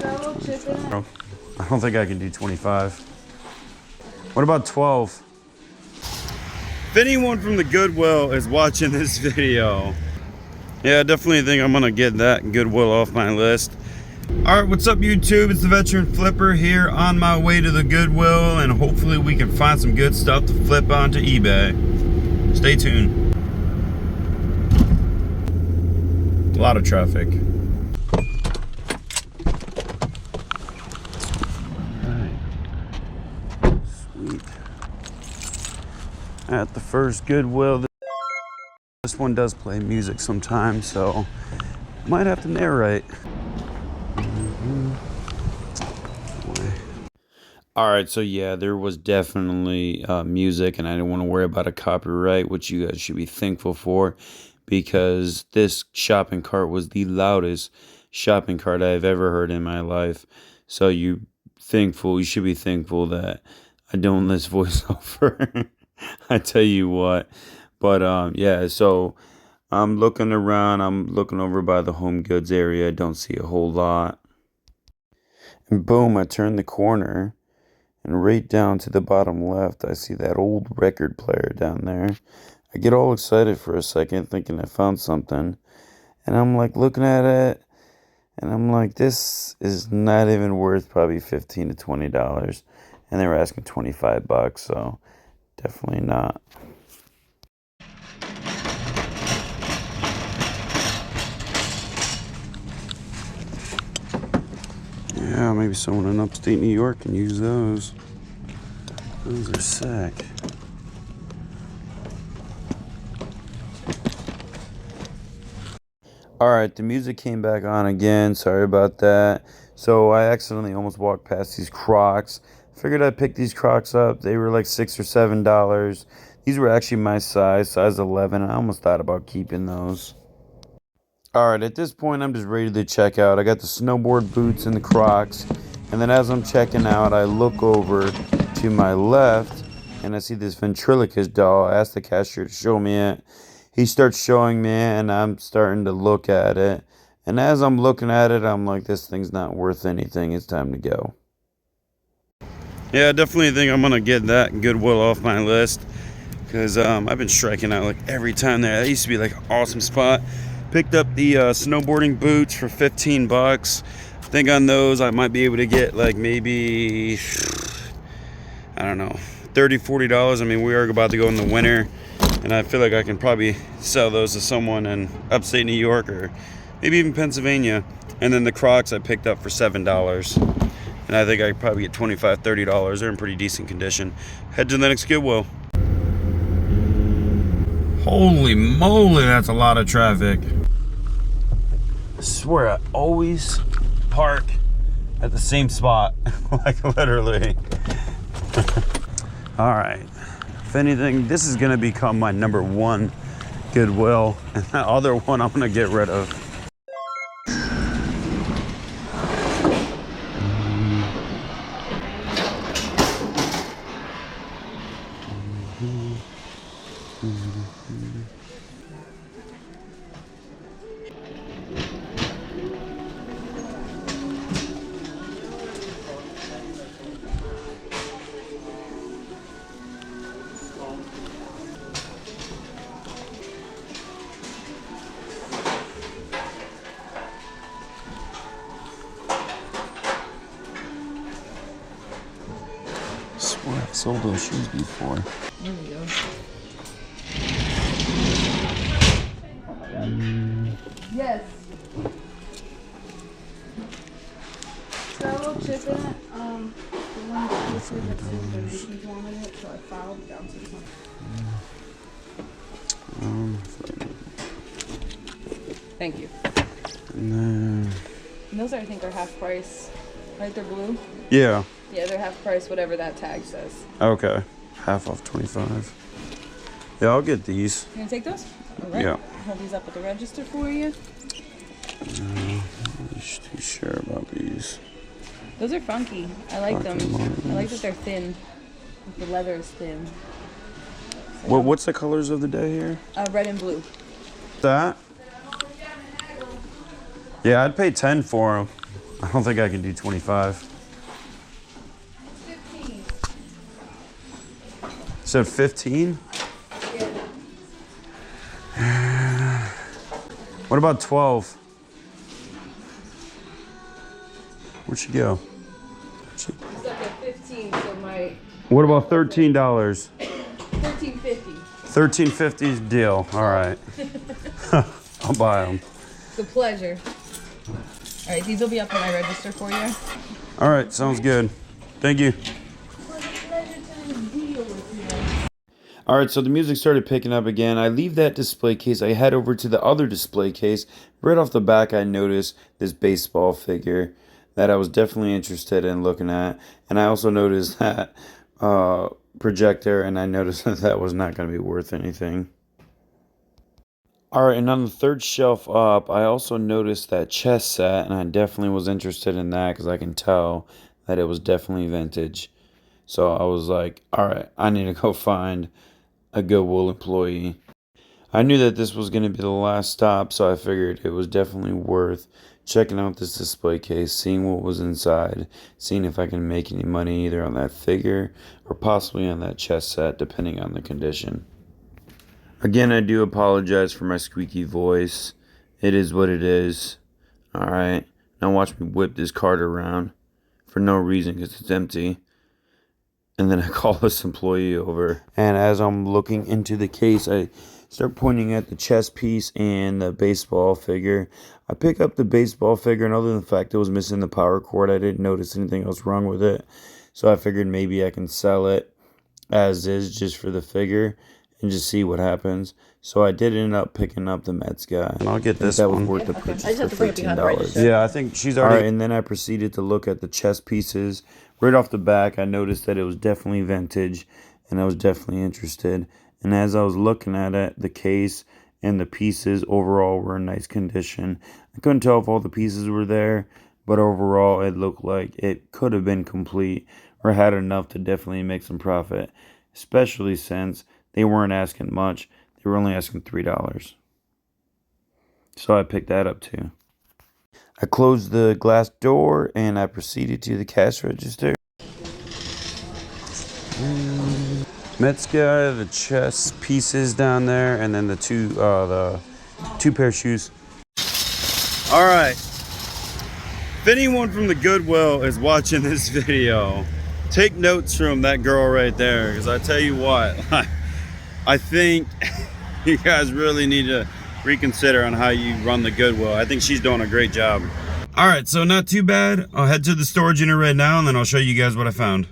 I don't think I can do 25. What about 12? If anyone from the Goodwill is watching this video, yeah, I definitely think I'm gonna get that Goodwill off my list. All right, what's up YouTube? It's the Veteran Flipper here on my way to the Goodwill, and hopefully we can find some good stuff to flip onto eBay. Stay tuned. A lot of traffic. Sweet. At the first Goodwill. This one does play music sometimes, so might have to narrate. All right, so yeah, there was definitely music, and I didn't want to worry about a copyright, which you guys should be thankful for, because this shopping cart was the loudest shopping cart I've ever heard in my life. So you should be thankful that I don't list voiceover. I tell you what. But yeah, so I'm looking around, I'm looking over by the home goods area, I don't see a whole lot. And boom, I turn the corner, and right down to the bottom left, I see that old record player down there. I get all excited for a second, thinking I found something. And I'm like looking at it, and I'm like, this is not even worth probably $15 to $20. And they were asking 25 bucks, so definitely not. Yeah, maybe someone in upstate New York can use those. Those are sick. Alright, the music came back on again. Sorry about that. So I accidentally almost walked past these Crocs. Figured I'd pick these Crocs up. They were like $6 or $7. These were actually my size 11. I almost thought about keeping those. Alright, at this point I'm just ready to check out. I got the snowboard boots and the Crocs. And then as I'm checking out, I look over to my left and I see this ventriloquist doll. I asked the cashier to show me it. He starts showing me it, and I'm starting to look at it. And as I'm looking at it, I'm like, this thing's not worth anything. It's time to go. Yeah, I definitely think I'm going to get that Goodwill off my list. Because I've been striking out like every time there. That used to be like an awesome spot. Picked up the snowboarding boots for 15 bucks. I think on those I might be able to get like maybe, I don't know, $30, $40. I mean, we are about to go in the winter. And I feel like I can probably sell those to someone in upstate New York or maybe even Pennsylvania. And then the Crocs I picked up for $7. And I think I could probably get $25, $30. They're in pretty decent condition. Head to the next Goodwill. Holy moly, that's a lot of traffic. I swear I always park at the same spot. Like literally. All right. If anything, this is gonna become my #1 Goodwill, and that other one I'm gonna get rid of. I swear I've sold those shoes before. There we go. Yes. Got a little chip in it. The one that listed that said donations wanted it, so I filed down to the Thank you. And those I think are half price. Right, they're blue? yeah. Yeah, they're half price, whatever that tag says. Okay. Half off 25. Yeah, I'll get these. You gonna take those? All right. Yeah. Hold these up at the register for you. I'm not too sure about these. Those are funky. I like them. I like that they're thin. The leather is thin. So What's the colors of the day here? red and blue. That? Yeah, I'd pay 10 for them. I don't think I can do 25. 15. Said 15? Yeah. What about 12? Where'd she go? Stuck at 15, so my What about $13? $13.50. $13.50 deal. All right. I'll buy them. It's a pleasure. All right, these will be up on my register for you. All right, sounds good. Thank you. All right, so the music started picking up again. I leave that display case. I head over to the other display case. Right off the back, I noticed this baseball figure that I was definitely interested in looking at. And I also noticed that projector, and I noticed that that was not going to be worth anything. All right, and on the third shelf up, I also noticed that chess set, and I definitely was interested in that because I can tell that it was definitely vintage. So I was like, all right, I need to go find a Goodwill employee. I knew that this was going to be the last stop, so I figured it was definitely worth checking out this display case, seeing what was inside, seeing if I can make any money either on that figure or possibly on that chess set, depending on the condition. Again, I do apologize for my squeaky voice. It is what it is. Alright, now watch me whip this cart around for no reason because it's empty. And then I call this employee over. And as I'm looking into the case, I start pointing at the chess piece and the baseball figure. I pick up the baseball figure, and other than the fact it was missing the power cord, I didn't notice anything else wrong with it. So I figured maybe I can sell it as is just for the figure and just see what happens. So I did end up picking up the Mets guy. And I'll get this that one. Was worth the purchase for $13. Yeah, I think she's already... Alright, and then I proceeded to look at the chess pieces. Right off the back, I noticed that it was definitely vintage, and I was definitely interested. And as I was looking at it, the case and the pieces overall were in nice condition. I couldn't tell if all the pieces were there, but overall it looked like it could have been complete or had enough to definitely make some profit, especially since they weren't asking much. They were only asking $3. So I picked that up too. I closed the glass door and I proceeded to the cash register. Mets guy, the chess pieces down there, and then the two pair of shoes. All right. If anyone from the Goodwill is watching this video, take notes from that girl right there, because I tell you what, I think you guys really need to reconsider on how you run the Goodwill. I think she's doing a great job. All right, so not too bad. I'll head to the storage unit right now, and then I'll show you guys what I found.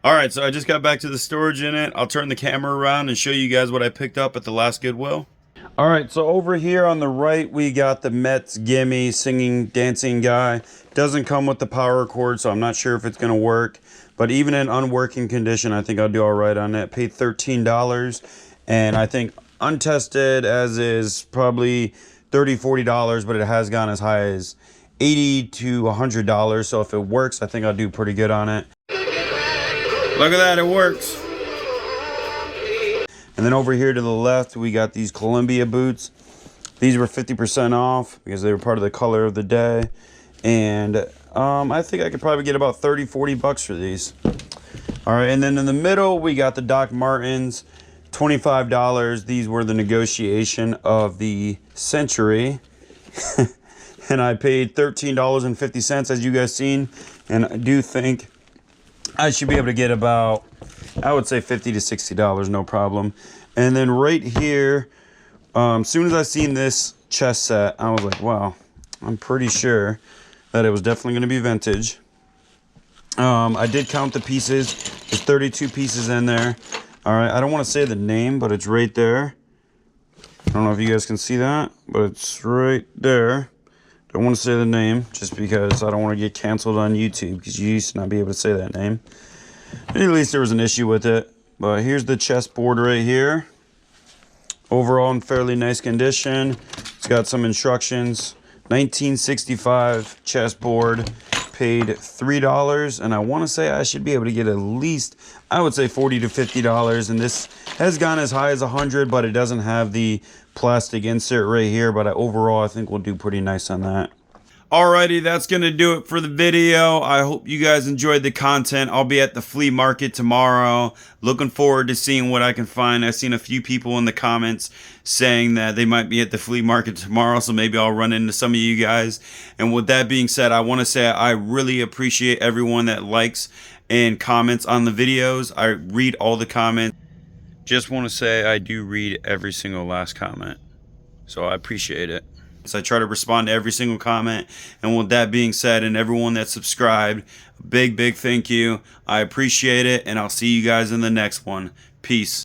All right, so I just got back to the storage unit. I'll turn the camera around and show you guys what I picked up at the last Goodwill. All right, so over here on the right, we got the Mets Gimme singing, dancing guy. Doesn't come with the power cord, so I'm not sure if it's gonna work. But even in unworking condition, I think I'll do all right on it. Paid $13, and I think untested as is probably $30, $40, but it has gone as high as $80 to $100. So if it works, I think I'll do pretty good on it. Look at that, it works. And then over here to the left, we got these Columbia boots. These were 50% off because they were part of the color of the day. And I think I could probably get about 30, 40 bucks for these. All right, and then in the middle, we got the Doc Martens, $25. These were the negotiation of the century. And I paid $13.50, as you guys seen. And I do think I should be able to get about, I would say $50 to $60, no problem. And then right here, as soon as I seen this chess set, I was like, wow, I'm pretty sure that it was definitely going to be vintage. I did count the pieces. There's 32 pieces in there. All right, I don't want to say the name, but it's right there. I don't know if you guys can see that, but it's right there. Don't want to say the name just because I don't want to get canceled on YouTube because you used to not be able to say that name. At least there was an issue with it. But here's the chessboard right here. Overall in fairly nice condition. It's got some instructions. 1965 chessboard. Paid $3, and I want to say I should be able to get at least, I would say $40 to $50. And this has gone as high as $100, but it doesn't have the plastic insert right here. But overall, I think we'll do pretty nice on that. Alrighty, that's going to do it for the video. I hope you guys enjoyed the content. I'll be at the flea market tomorrow. Looking forward to seeing what I can find. I've seen a few people in the comments saying that they might be at the flea market tomorrow, so maybe I'll run into some of you guys. And with that being said, I want to say I really appreciate everyone that likes and comments on the videos. I read all the comments. Just want to say I do read every single last comment, so I appreciate it. So I try to respond to every single comment. And with that being said, and everyone that subscribed, big thank you. I appreciate it, and I'll see you guys in the next one. Peace.